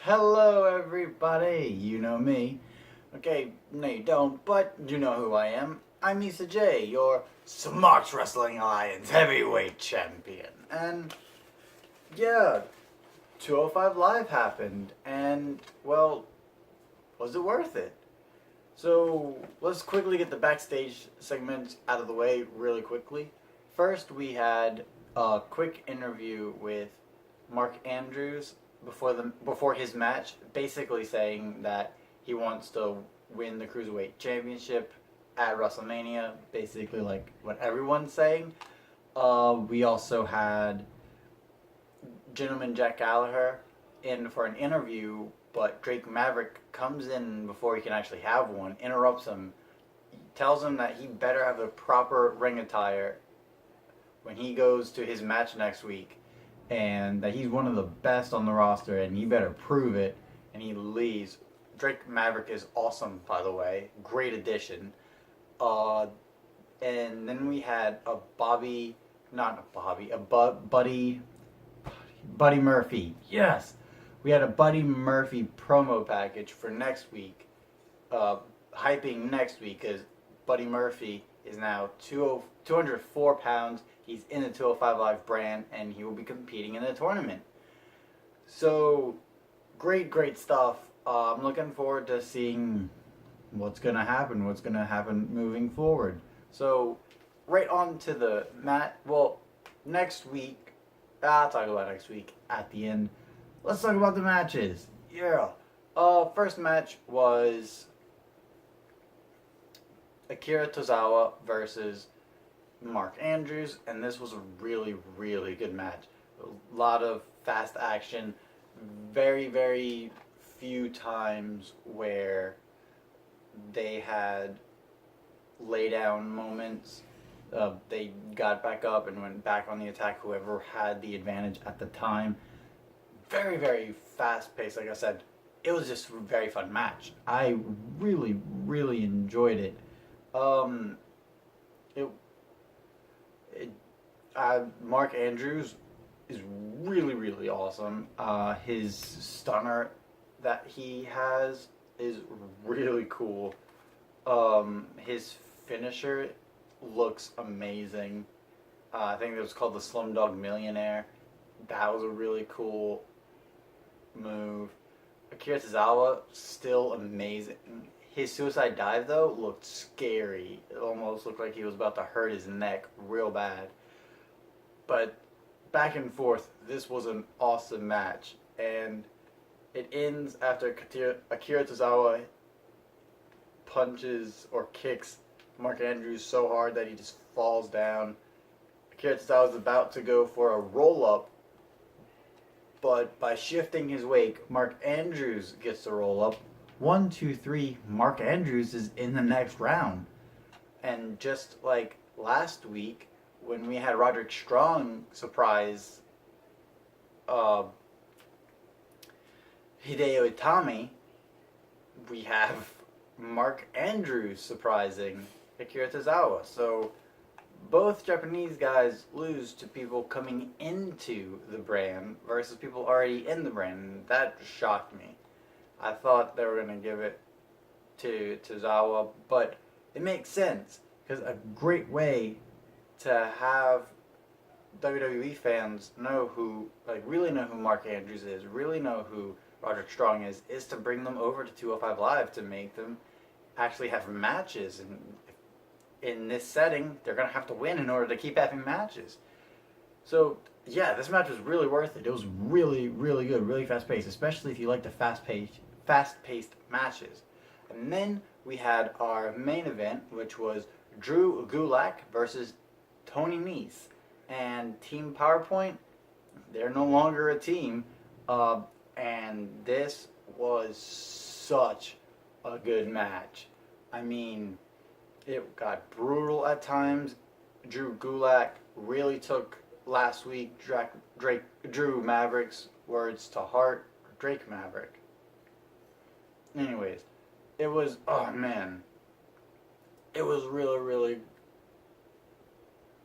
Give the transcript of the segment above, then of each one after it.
Hello, everybody. You know me. Okay, no, you don't, but you know who I am. I'm Issa J, your Smart Wrestling Alliance Heavyweight Champion. And yeah, 205 Live happened, and well, was it worth it? So let's quickly get the backstage segments out of the way really quickly. First, we had a quick interview with Mark Andrews before his match, basically saying that he wants to win the Cruiserweight Championship at WrestleMania, basically like what everyone's saying. We also had Gentleman Jack Gallagher in for an interview, but Drake Maverick comes in before he can actually have one, interrupts him, tells him that he better have the proper ring attire when he goes to his match next week, and that he's one of the best on the roster, and he better prove it, and he leaves. Drake Maverick is awesome, by the way. Great addition. And then we had a Buddy Murphy. Yes, we had a Buddy Murphy promo package for next week, hyping next week because Buddy Murphy is now 204 pounds. He's in the 205 Live brand, and he will be competing in the tournament. So, great stuff. I'm looking forward to seeing what's going to happen moving forward. So, right on to the mat. Well, next week, I'll talk about next week at the end. Let's talk about the matches. Yeah. First match was Akira Tozawa versus Mark Andrews, and this was a really good match. A lot of fast action, very few times where they had lay down moments. They got back up and went back on the attack, whoever had the advantage at the time. Very fast paced. Like I said, it was just a very fun match. I really enjoyed it. Mark Andrews is really awesome. His stunner that he has is really cool. His finisher looks amazing. I think it was called the Slumdog Millionaire. That was a really cool move. Akira Tozawa, still amazing. His suicide dive, though, looked scary. It almost looked like he was about to hurt his neck real bad. But back and forth, this was an awesome match. And it ends after Akira Tozawa punches or kicks Mark Andrews so hard that he just falls down. Akira Tozawa is about to go for a roll-up, but by shifting his weight, Mark Andrews gets the roll-up. 1, 2, 3, Mark Andrews is in the next round. And just like last week, when we had Roderick Strong surprise Hideo Itami, we have Mark Andrews surprising Akira Tozawa. So both Japanese guys lose to people coming into the brand versus people already in the brand. And that shocked me. I thought they were going to give it to Tozawa, but it makes sense because a great way to have WWE fans really know who Mark Andrews is, really know who Roderick Strong is to bring them over to 205 Live to make them actually have matches. And in this setting, they're going to have to win in order to keep having matches. So, yeah, this match was really worth it. It was really good, really fast-paced, especially if you like the fast-paced matches. And then we had our main event, which was Drew Gulak versus Tony Nese. And Team PowerPoint, they're no longer a team. And this was such a good match. I mean, it got brutal at times. Drew Gulak really took last week Drew Maverick's words to heart. Drake Maverick. Anyways, it was, oh man, it was really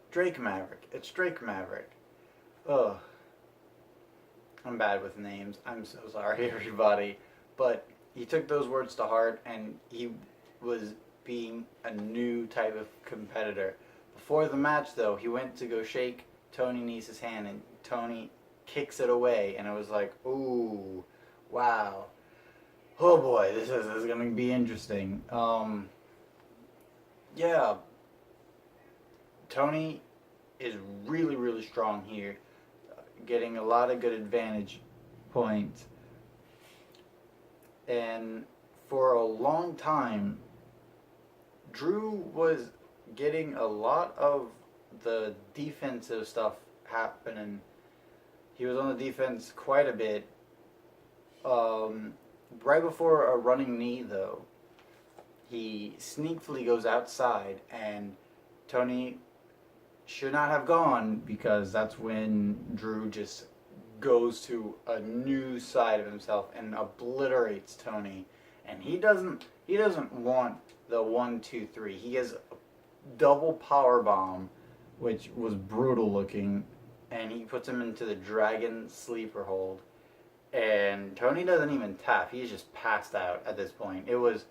Drake Maverick. It's Drake Maverick. Ugh. I'm bad with names. I'm so sorry, everybody. But he took those words to heart, and he was being a new type of competitor. Before the match, though, he went to go shake Tony Nese's hand, and Tony kicks it away, and it was like, ooh, wow. Oh boy, this is going to be interesting. Yeah, Tony is really, really strong here, getting a lot of good advantage points. And for a long time, Drew was getting a lot of the defensive stuff happening. He was on the defense quite a bit. Right before a running knee, though, he sneakily goes outside, and Tony should not have gone, because that's when Drew just goes to a new side of himself and obliterates Tony. And he doesn't want the 1-2-3. He has a double power bomb, which was brutal looking, and he puts him into the dragon sleeper hold. And Tony doesn't even tap. He's just passed out at this point. It was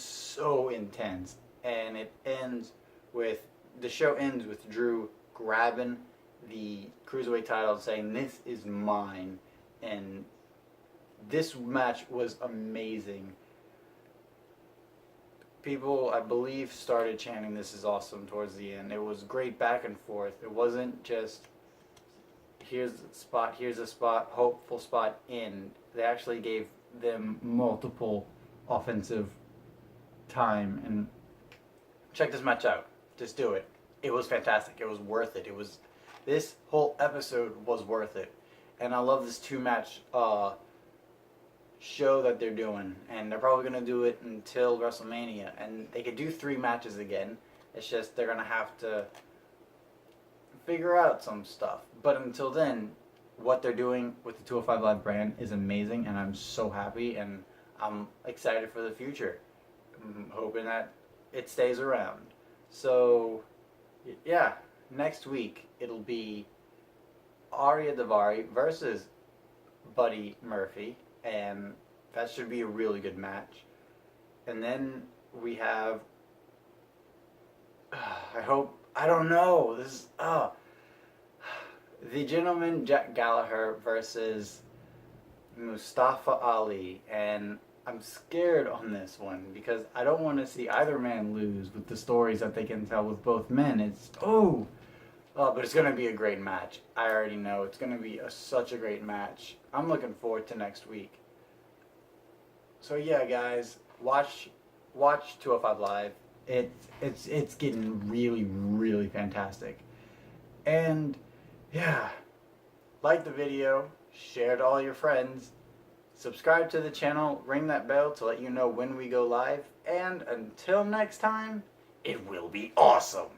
so intense, and the show ends with Drew grabbing the Cruiserweight title and saying, "This is mine." And this match was amazing. People, I believe, started chanting "This is awesome" towards the end. It was great back and forth. It wasn't just here's a spot, hopeful spot, in. They actually gave them multiple offensive time. And check this match out. Just do it. It was fantastic. It was worth it. This whole episode was worth it. And I love this 2-match show that they're doing. And they're probably going to do it until WrestleMania. And they could do 3 matches again. It's just they're going to have to figure out some stuff. But until then, what they're doing with the 205 Live brand is amazing. And I'm so happy. And I'm excited for the future. I'm hoping that it stays around. So, yeah, next week it'll be Arya Daivari versus Buddy Murphy, and that should be a really good match. And then we have, I don't know, the Gentleman Jack Gallagher versus Mustafa Ali, and I'm scared on this one because I don't want to see either man lose with the stories that they can tell with both men. But it's going to be a great match. I already know it's going to be such a great match. I'm looking forward to next week. So yeah, guys, watch 205 Live. It's getting really, really fantastic. And yeah, like the video, share it to all your friends. Subscribe to the channel, ring that bell to let you know when we go live, and until next time, it will be awesome!